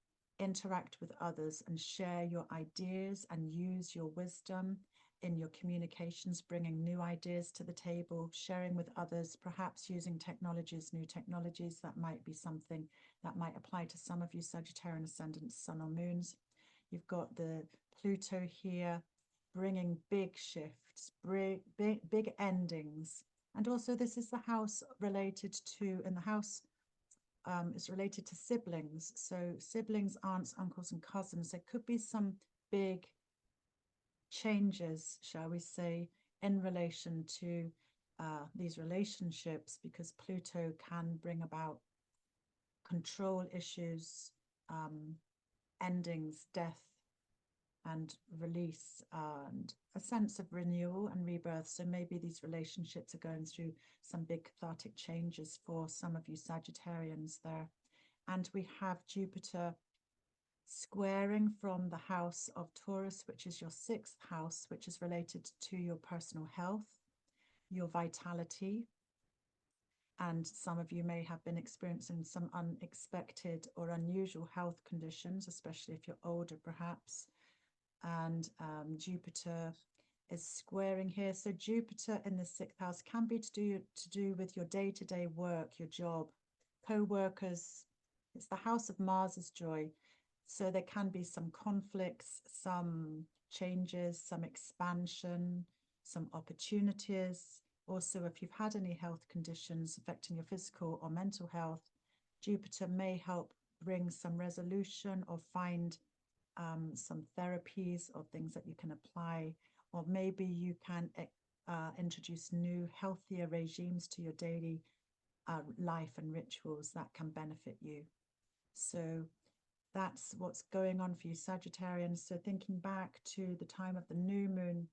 [SPEAKER 1] interact with others and share your ideas and use your wisdom in your communications, bringing new ideas to the table, sharing with others, perhaps using technologies, new technologies. That might be something that might apply to some of you Sagittarian ascendants, sun or moons. You've got the Pluto here, bringing big shifts, big endings. And also this is the house related to, in the house is related to siblings. So siblings, aunts, uncles, and cousins. There could be some big changes, shall we say, in relation to these relationships, because Pluto can bring about control issues, endings, death, and release, and a sense of renewal and rebirth. So maybe these relationships are going through some big cathartic changes for some of you Sagittarians there. And we have Jupiter squaring from the house of Taurus, which is your 6th house, which is related to your personal health, your vitality. And some of you may have been experiencing some unexpected or unusual health conditions, especially if you're older, perhaps. And Jupiter is squaring here. So Jupiter in the 6th house can be to do with your day-to-day work, your job, co-workers. It's the house of Mars's joy. So there can be some conflicts, some changes, some expansion, some opportunities. Also, if you've had any health conditions affecting your physical or mental health, Jupiter may help bring some resolution or find some therapies or things that you can apply, or maybe you can introduce new, healthier regimes to your daily life and rituals that can benefit you. So that's what's going on for you Sagittarians. So thinking back to the time of the new moon,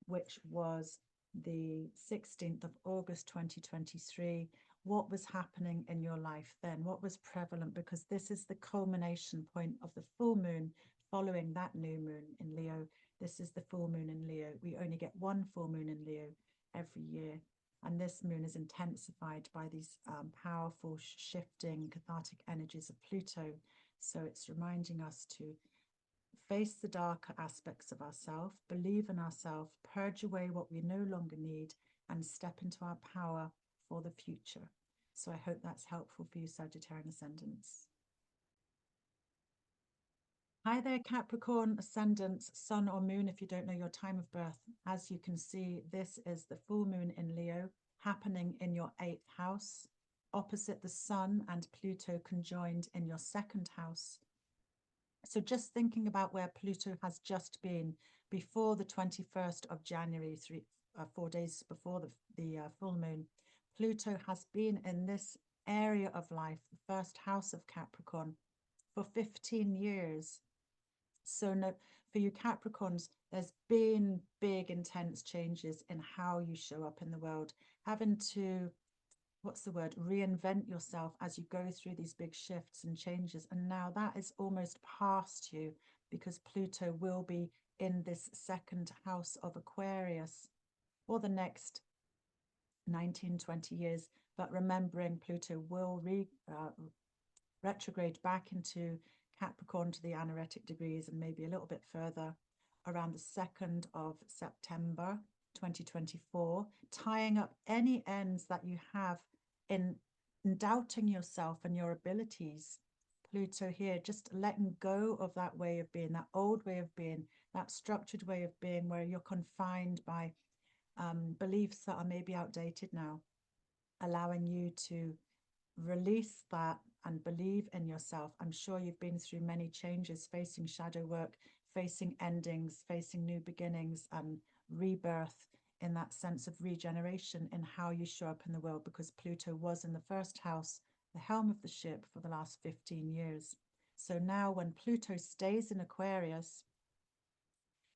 [SPEAKER 1] which was the 16th of August 2023, what was happening in your life then? What was prevalent? Because this is the culmination point of the full moon following that new moon in Leo. This is the full moon in Leo. We only get one full moon in Leo every year. And this moon is intensified by these powerful, shifting, cathartic energies of Pluto. So it's reminding us to face the darker aspects of ourselves, believe in ourselves, purge away what we no longer need, and step into our power for the future. So I hope that's helpful for you Sagittarian ascendants. Hi there Capricorn ascendants, sun or moon if you don't know your time of birth. As you can see, this is the full moon in Leo happening in your 8th house, opposite the sun and Pluto conjoined in your 2nd house. So just thinking about where Pluto has just been before the 21st of January, 4 days before the full moon, Pluto has been in this area of life, the 1st house of Capricorn, for 15 years. So no, for you Capricorns, there's been big, intense changes in how you show up in the world, having to, what's the word, reinvent yourself as you go through these big shifts and changes. And now that is almost past you, because Pluto will be in this 2nd house of Aquarius for the next 19-20 years. But remembering Pluto will retrograde back into Capricorn to the anaretic degrees and maybe a little bit further around the 2nd of September 2024, tying up any ends that you have in doubting yourself and your abilities. Pluto here, just letting go of that way of being, that old way of being, that structured way of being where you're confined by beliefs that are maybe outdated now, allowing you to release that and believe in yourself. I'm sure you've been through many changes, facing shadow work, facing endings, facing new beginnings and rebirth, in that sense of regeneration in how you show up in the world, because Pluto was in the 1st house, the helm of the ship, for the last 15 years. So now when Pluto stays in Aquarius,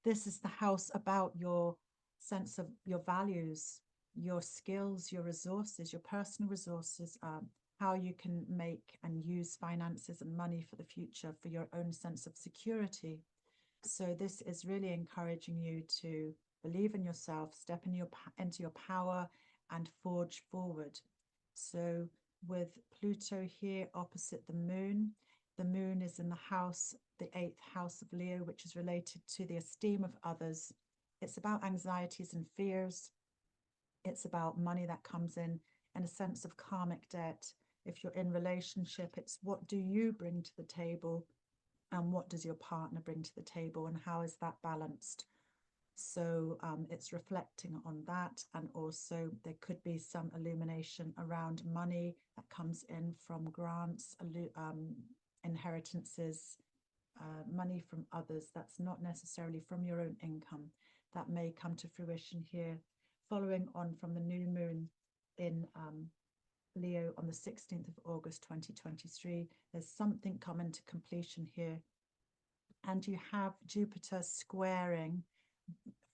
[SPEAKER 1] this is the house about your sense of your values, your skills, your resources, your personal resources, how you can make and use finances and money for the future for your own sense of security. So this is really encouraging you to believe in yourself, step into your power and forge forward. So with Pluto here opposite the moon is in the house, the 8th house of Leo, which is related to the esteem of others, It's about anxieties and fears. It's about money that comes in and a sense of karmic debt. If you're in relationship, it's what do you bring to the table and what does your partner bring to the table, and how is that balanced? So it's reflecting on that. And also there could be some illumination around money that comes in from grants, inheritances, money from others that's not necessarily from your own income, that may come to fruition here, following on from the new moon in Leo on the 16th of August 2023. There's something coming to completion here. And you have Jupiter squaring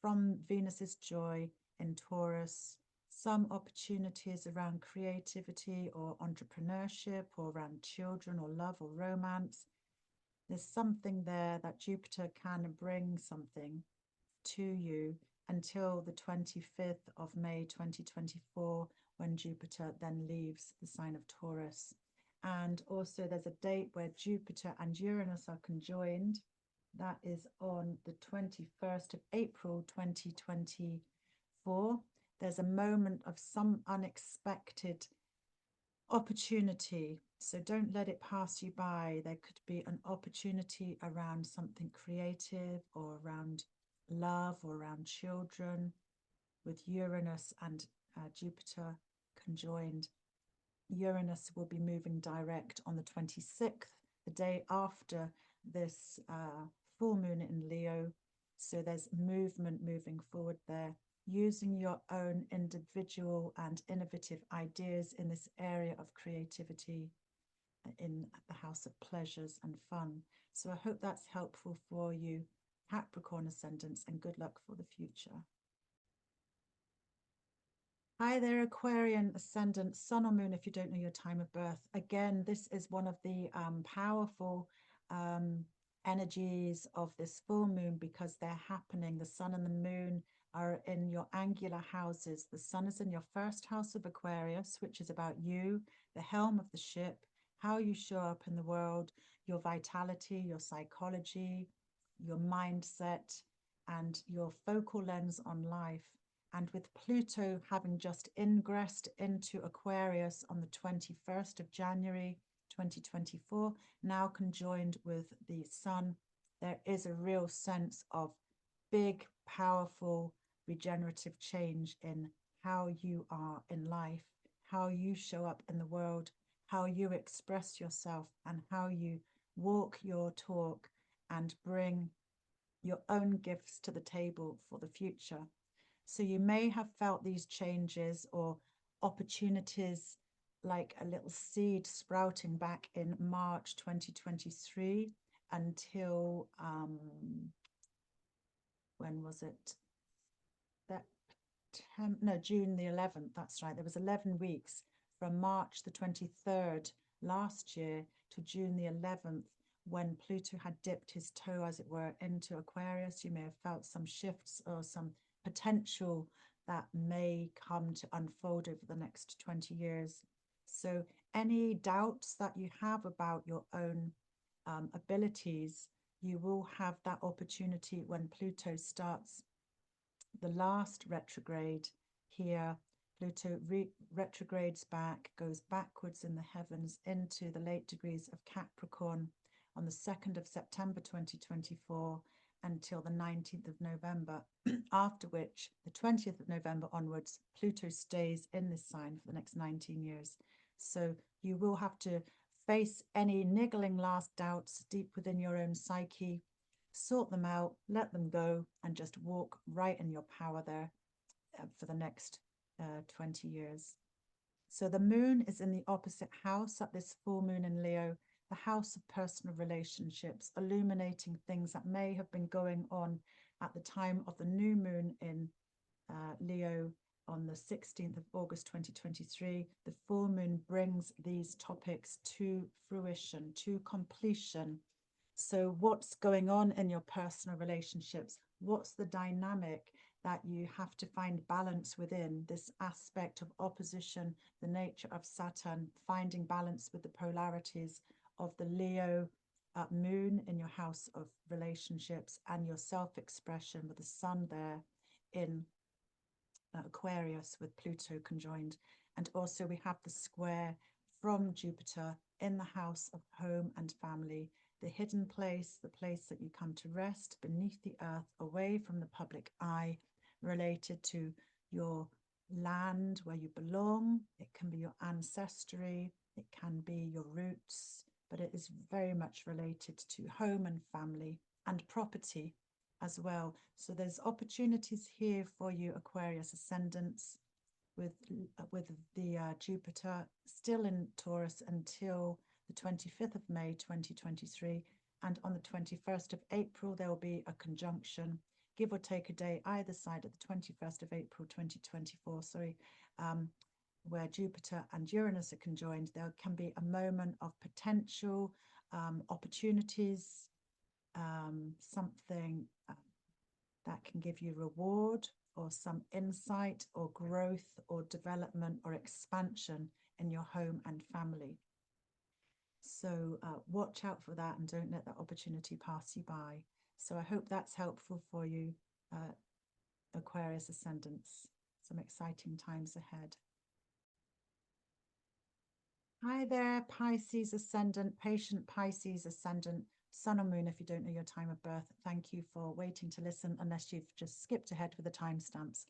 [SPEAKER 1] from Venus's joy in Taurus, some opportunities around creativity or entrepreneurship, or around children or love or romance. There's something there that Jupiter can bring something to you until the 25th of May 2024, when Jupiter then leaves the sign of Taurus. And also there's a date where Jupiter and Uranus are conjoined. That is on the 21st of April 2024. There's a moment of some unexpected opportunity, so don't let it pass you by. There could be an opportunity around something creative, or around love, or around children, with Uranus and Jupiter conjoined. Uranus will be moving direct on the 26th, the day after this full moon in Leo. So there's movement moving forward there, using your own individual and innovative ideas in this area of creativity in the house of pleasures and fun. So I hope that's helpful for you, Capricorn ascendants, and good luck for the future. Hi there, Aquarian ascendant, sun or moon, if you don't know your time of birth. Again, this is one of the powerful energies of this full moon, because they're happening. The sun and the moon are in your angular houses. The sun is in your first house of Aquarius, which is about you, the helm of the ship, how you show up in the world, your vitality, your psychology, your mindset, and your focal lens on life. And with Pluto having just ingressed into Aquarius on the 21st of January 2024, now conjoined with the sun, there is a real sense of big, powerful, regenerative change in how you are in life, how you show up in the world, how you express yourself, and how you walk your talk and bring your own gifts to the table for the future. So you may have felt these changes or opportunities like a little seed sprouting back in March 2023 until, when was it? June the 11th, that's right. There was 11 weeks from March the 23rd last year to June the 11th, when Pluto had dipped his toe, as it were, into Aquarius. You may have felt some shifts or some potential that may come to unfold over the next 20 years. So any doubts that you have about your own abilities, you will have that opportunity when Pluto starts the last retrograde here. Pluto retrogrades back, goes backwards in the heavens into the late degrees of Capricorn on the 2nd of September 2024 until the 19th of November, after which the 20th of November onwards, Pluto stays in this sign for the next 19 years. So you will have to face any niggling last doubts deep within your own psyche, sort them out, let them go, and just walk right in your power there for the next 20 years. So the moon is in the opposite house at this full moon in Leo, the house of personal relationships, illuminating things that may have been going on at the time of the new moon in Leo on the 16th of August 2023. The full moon brings these topics to fruition, to completion. So what's going on in your personal relationships? What's the dynamic that you have to find balance within? This aspect of opposition, the nature of Saturn, finding balance with the polarities of the Leo moon in your house of relationships, and your self-expression with the sun there, in Aquarius with Pluto conjoined. And also we have the square from Jupiter in the house of home and family, the hidden place, the place that you come to rest beneath the earth, away from the public eye, related to your land where you belong. It can be your ancestry, it can be your roots, but it is very much related to home and family and property as well. So there's opportunities here for you, Aquarius ascendants, with the Jupiter still in Taurus until the 25th of May 2023, and on the 21st of April there will be a conjunction, give or take a day either side, of the 21st of April 2024, where Jupiter and Uranus are conjoined. There can be a moment of potential opportunities, something that can give you reward or some insight or growth or development or expansion in your home and family. So watch out for that and don't let that opportunity pass you by. So I hope that's helpful for you, Aquarius ascendants. Some exciting times ahead. Hi there, Pisces ascendant, patient Pisces ascendant, sun or moon if you don't know your time of birth. Thank you for waiting to listen, unless you've just skipped ahead with the timestamps.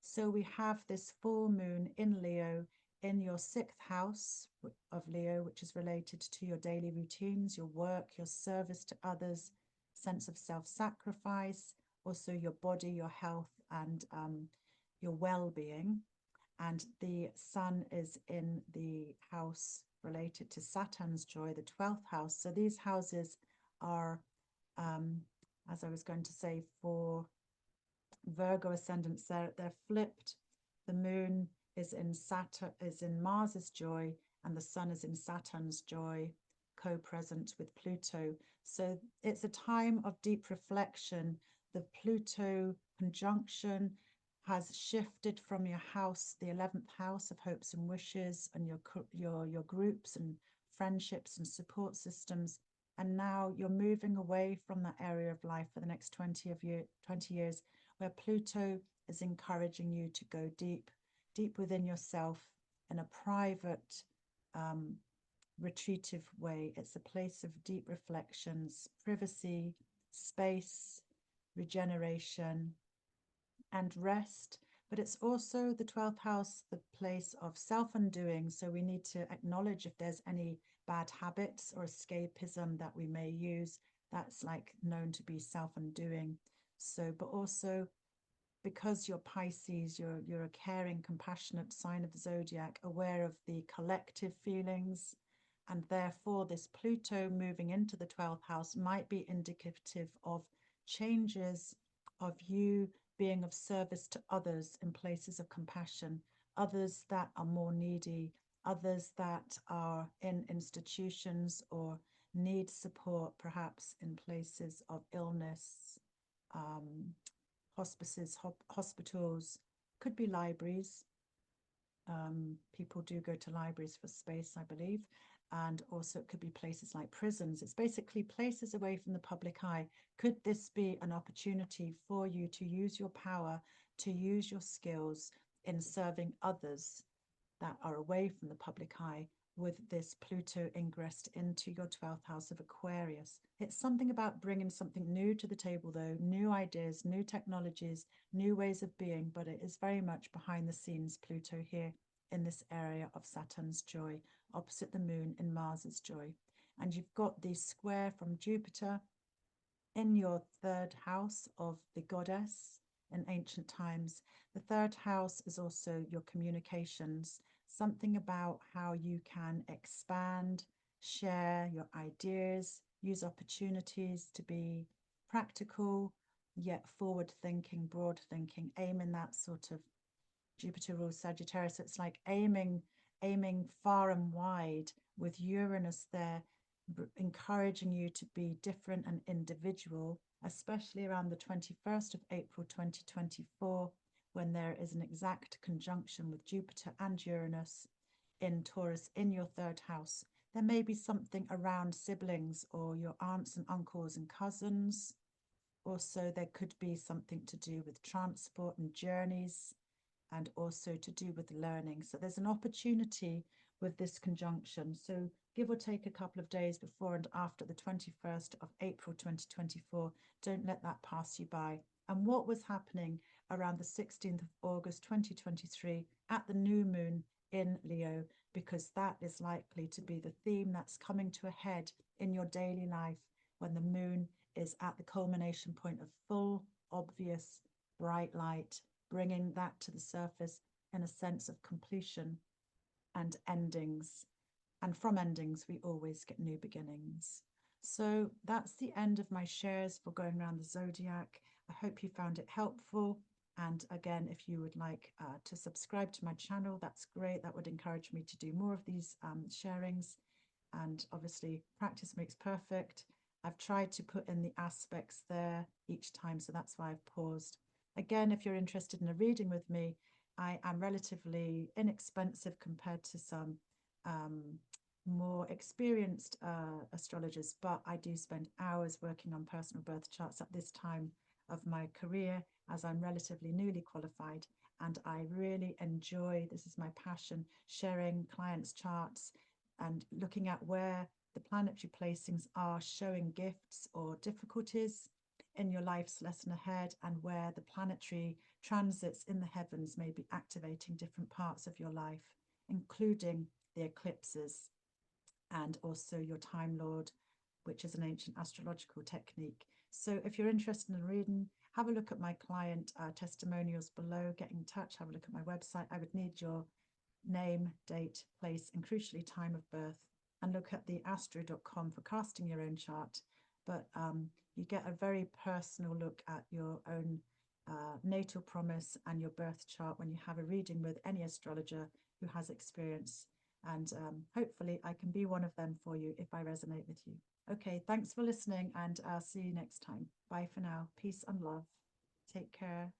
[SPEAKER 1] So we have this full moon in Leo in your 6th house of Leo, which is related to your daily routines, your work, your service to others, sense of self-sacrifice, also your body, your health, and your well-being. And the sun is in the house related to Saturn's joy, the 12th house. So these houses are, as I was going to say, for Virgo ascendants, they're flipped. The moon is in Mars's joy, and the sun is in Saturn's joy, co-present with Pluto. So it's a time of deep reflection. The Pluto conjunction has shifted from your house, the 11th house of hopes and wishes, and your groups and friendships and support systems. And now you're moving away from that area of life for the next 20 years, where Pluto is encouraging you to go deep within yourself in a private, retreative way. It's a place of deep reflections, privacy, space, regeneration, and rest. But it's also the 12th house, the place of self-undoing. So we need to acknowledge if there's any bad habits or escapism that we may use. That's like known to be self-undoing. So, but also because you're Pisces, you're a caring, compassionate sign of the zodiac, aware of the collective feelings. And therefore, this Pluto moving into the 12th house might be indicative of changes of you being of service to others in places of compassion, others that are more needy, others that are in institutions or need support, perhaps in places of illness, hospices, hospitals, could be libraries. People do go to libraries for space, I believe. And also it could be places like prisons. It's basically places away from the public eye. Could this be an opportunity for you to use your power, to use your skills in serving others that are away from the public eye, with this Pluto ingressed into your 12th house of Aquarius? It's something about bringing something new to the table, though, new ideas, new technologies, new ways of being, but it is very much behind the scenes, Pluto here in this area of Saturn's joy, opposite the moon in Mars's joy. And you've got the square from Jupiter in your 3rd house of the goddess in ancient times. The 3rd house is also your communications, something about how you can expand, share your ideas, use opportunities to be practical, yet forward thinking, broad thinking, aim in that sort of Jupiter rules Sagittarius. So it's like aiming far and wide, with Uranus there encouraging you to be different and individual, especially around the 21st of April 2024, when there is an exact conjunction with Jupiter and Uranus in Taurus in your 3rd house. There may be something around siblings or your aunts and uncles and cousins, Also, there could be something to do with transport and journeys, and also to do with learning. So there's an opportunity with this conjunction. So give or take a couple of days before and after the 21st of April 2024, don't let that pass you by. And what was happening around the 16th of August 2023 at the new moon in Leo, because that is likely to be the theme that's coming to a head in your daily life when the moon is at the culmination point of full, obvious, bright light, bringing that to the surface in a sense of completion and endings. And from endings, we always get new beginnings. So that's the end of my shares for going around the zodiac. I hope you found it helpful. And again, if you would like to subscribe to my channel, that's great. That would encourage me to do more of these sharings. And obviously, practice makes perfect. I've tried to put in the aspects there each time, so that's why I've paused. Again, if you're interested in a reading with me, I am relatively inexpensive compared to some more experienced astrologers, but I do spend hours working on personal birth charts at this time of my career, as I'm relatively newly qualified, and I really enjoy, this is my passion, sharing clients' charts and looking at where the planetary placings are showing gifts or difficulties in your life's lesson ahead, and where the planetary transits in the heavens may be activating different parts of your life, including the eclipses and also your Time Lord, which is an ancient astrological technique. So if you're interested in reading, have a look at my client testimonials below, get in touch, have a look at my website. I would need your name, date, place, and crucially time of birth, and look at the astro.com for casting your own chart. But you get a very personal look at your own natal promise and your birth chart when you have a reading with any astrologer who has experience. And hopefully I can be one of them for you if I resonate with you. Okay, thanks for listening, and I'll see you next time. Bye for now. Peace and love. Take care.